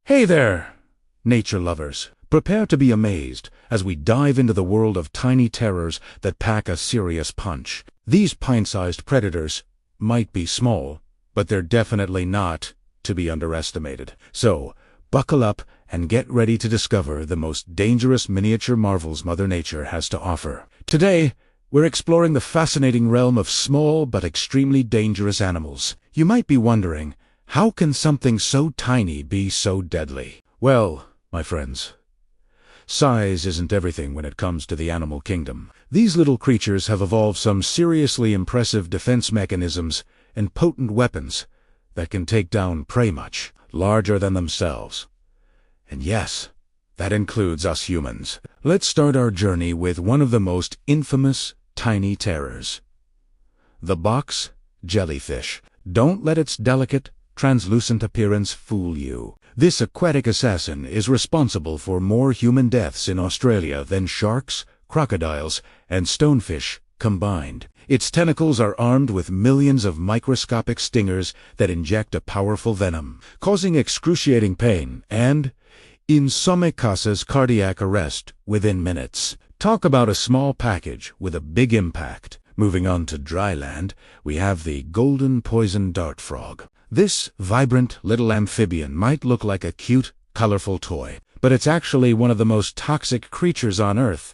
Hey there, nature lovers. Prepare to be amazed as we dive into the world of tiny terrors that pack a serious punch. These pint-sized predators might be small, but they're definitely not to be underestimated. So, buckle up and get ready to discover the most dangerous miniature marvels Mother Nature has to offer. Today, we're exploring the fascinating realm of small but extremely dangerous animals. You might be wondering, how can something so tiny be so deadly? Well, my friends, size isn't everything when it comes to the animal kingdom. These little creatures have evolved some seriously impressive defense mechanisms and potent weapons that can take down prey much larger than themselves. And yes, that includes us humans. Let's start our journey with one of the most infamous tiny terrors: the box jellyfish. Don't let its delicate, translucent appearance fool you. This aquatic assassin is responsible for more human deaths in Australia than sharks, crocodiles, and stonefish combined. Its tentacles are armed with millions of microscopic stingers that inject a powerful venom, causing excruciating pain and, in some cases, cardiac arrest within minutes. Talk about a small package with a big impact. Moving on to dry land, we have the golden poison dart frog. This vibrant little amphibian might look like a cute, colorful toy, but it's actually one of the most toxic creatures on Earth.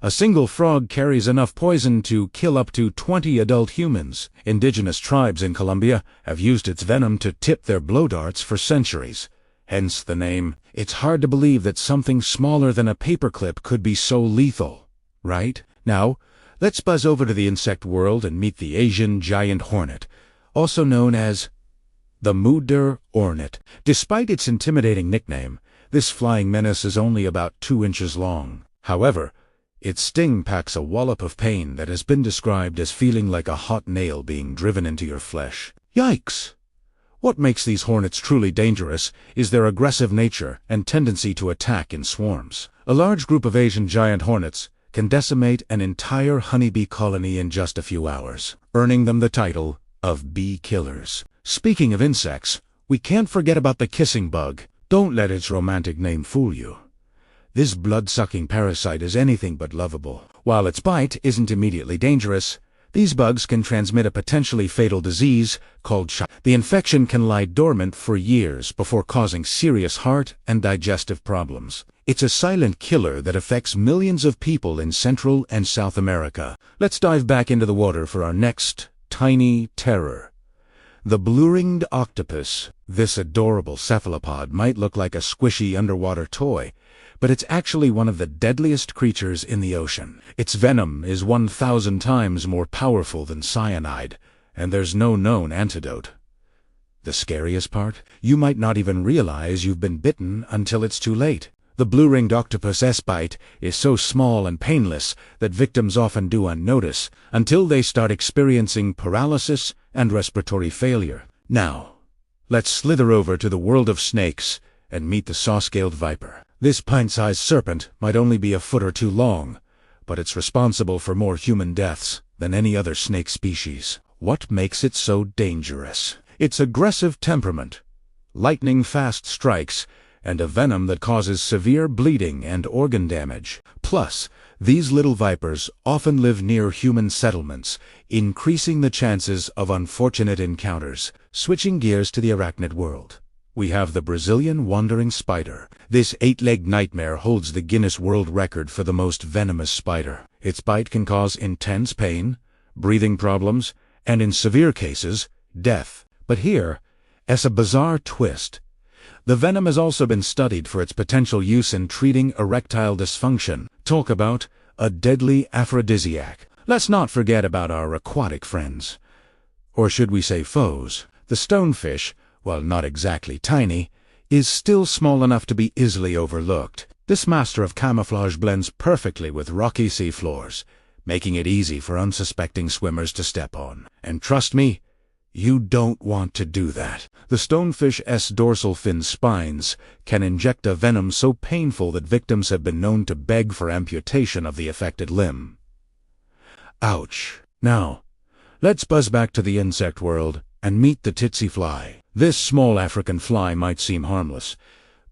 A single frog carries enough poison to kill up to 20 adult humans. Indigenous tribes in Colombia have used its venom to tip their blow darts for centuries, hence the name. It's hard to believe that something smaller than a paperclip could be so lethal, right? Now, let's buzz over to the insect world and meet the Asian giant hornet, also known as the hornet. Despite its intimidating nickname, this flying menace is only about 2 inches long. However, its sting packs a wallop of pain that has been described as feeling like a hot nail being driven into your flesh. Yikes! What makes these hornets truly dangerous is their aggressive nature and tendency to attack in swarms. A large group of Asian giant hornets can decimate an entire honeybee colony in just a few hours, earning them the title of bee killers. Speaking of insects, we can't forget about the kissing bug. Don't let its romantic name fool you. This blood-sucking parasite is anything but lovable. While its bite isn't immediately dangerous, these bugs can transmit a potentially fatal disease called The infection can lie dormant for years before causing serious heart and digestive problems. It's a silent killer that affects millions of people in Central and South America. Let's dive back into the water for our next tiny terror: the blue-ringed octopus. This adorable cephalopod might look like a squishy underwater toy, but it's actually one of the deadliest creatures in the ocean. Its venom is 1,000 times more powerful than cyanide, and there's no known antidote. The scariest part? You might not even realize you've been bitten until it's too late. The blue-ringed octopus's bite is so small and painless that victims often do unnotice until they start experiencing paralysis and respiratory failure. Now, let's slither over to the world of snakes and meet the saw-scaled viper. This pint-sized serpent might only be a foot or two long, but it's responsible for more human deaths than any other snake species. What makes it so dangerous? Its aggressive temperament, lightning-fast strikes, and a venom that causes severe bleeding and organ damage. Plus, these little vipers often live near human settlements, increasing the chances of unfortunate encounters. Switching gears to the arachnid world, we have the Brazilian wandering spider. This 8-legged nightmare holds the Guinness World Record for the most venomous spider. Its bite can cause intense pain, breathing problems, and in severe cases, death. But here, as a bizarre twist, the venom has also been studied for its potential use in treating erectile dysfunction. Talk about a deadly aphrodisiac. Let's not forget about our aquatic friends. Or should we say foes? The stonefish, while not exactly tiny, is still small enough to be easily overlooked. This master of camouflage blends perfectly with rocky seafloors, making it easy for unsuspecting swimmers to step on. And trust me, you don't want to do that. The stonefish's dorsal fin spines can inject a venom so painful that victims have been known to beg for amputation of the affected limb. Ouch. Now, let's buzz back to the insect world and meet the tsetse fly. This small African fly might seem harmless,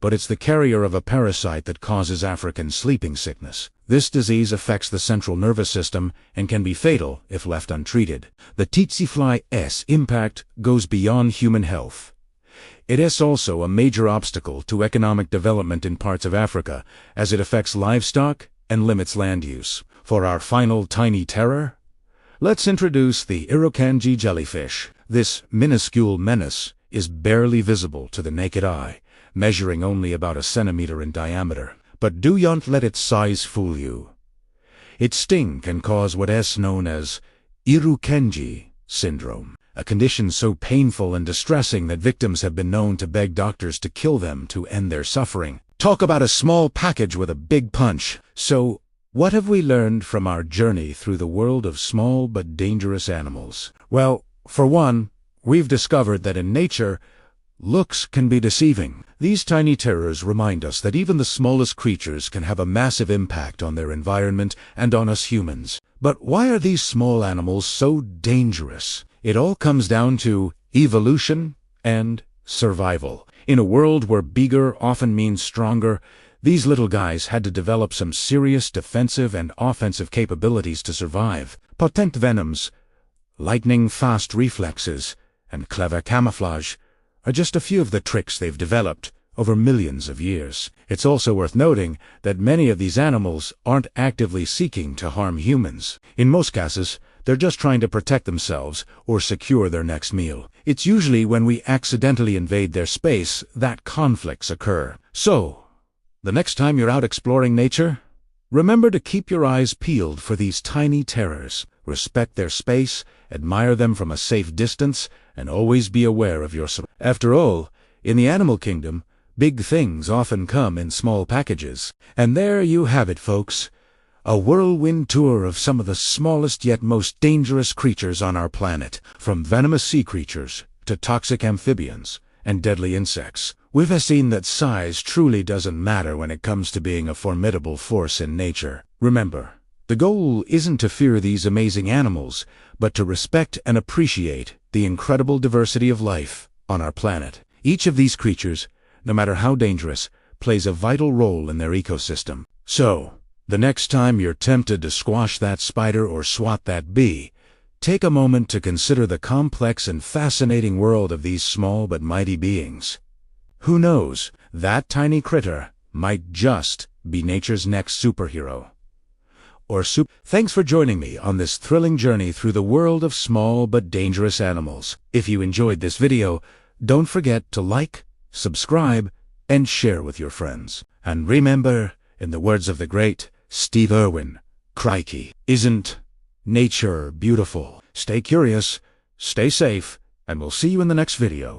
but it's the carrier of a parasite that causes African sleeping sickness. This disease affects the central nervous system and can be fatal if left untreated. The tsetse fly's impact goes beyond human health. It is also a major obstacle to economic development in parts of Africa, as it affects livestock and limits land use. For our final tiny terror, let's introduce the Irukandji jellyfish. This minuscule menace is barely visible to the naked eye, measuring only about a centimeter in diameter. But do not let its size fool you. Its sting can cause what is known as Irukandji syndrome, a condition so painful and distressing that victims have been known to beg doctors to kill them to end their suffering. Talk about a small package with a big punch. So, what have we learned from our journey through the world of small but dangerous animals? Well, for one, we've discovered that in nature, looks can be deceiving. These tiny terrors remind us that even the smallest creatures can have a massive impact on their environment and on us humans. But why are these small animals so dangerous? It all comes down to evolution and survival. In a world where bigger often means stronger, these little guys had to develop some serious defensive and offensive capabilities to survive. Potent venoms, lightning-fast reflexes, and clever camouflage are just a few of the tricks they've developed over millions of years. It's also worth noting that many of these animals aren't actively seeking to harm humans. In most cases, they're just trying to protect themselves or secure their next meal. It's usually when we accidentally invade their space that conflicts occur. So, the next time you're out exploring nature, remember to keep your eyes peeled for these tiny terrors. Respect their space, admire them from a safe distance, and always be aware of your surroundings. After all, in the animal kingdom, big things often come in small packages. And there you have it, folks. A whirlwind tour of some of the smallest yet most dangerous creatures on our planet, from venomous sea creatures to toxic amphibians and deadly insects. We've seen that size truly doesn't matter when it comes to being a formidable force in nature. Remember, the goal isn't to fear these amazing animals, but to respect and appreciate the incredible diversity of life on our planet. Each of these creatures, no matter how dangerous, plays a vital role in their ecosystem. So, the next time you're tempted to squash that spider or swat that bee, take a moment to consider the complex and fascinating world of these small but mighty beings. Who knows, that tiny critter might just be nature's next superhero. Thanks for joining me on this thrilling journey through the world of small but dangerous animals. If you enjoyed this video, don't forget to like, subscribe, and share with your friends. And remember, in the words of the great Steve Irwin, crikey, isn't nature beautiful? Stay curious, stay safe, and we'll see you in the next video.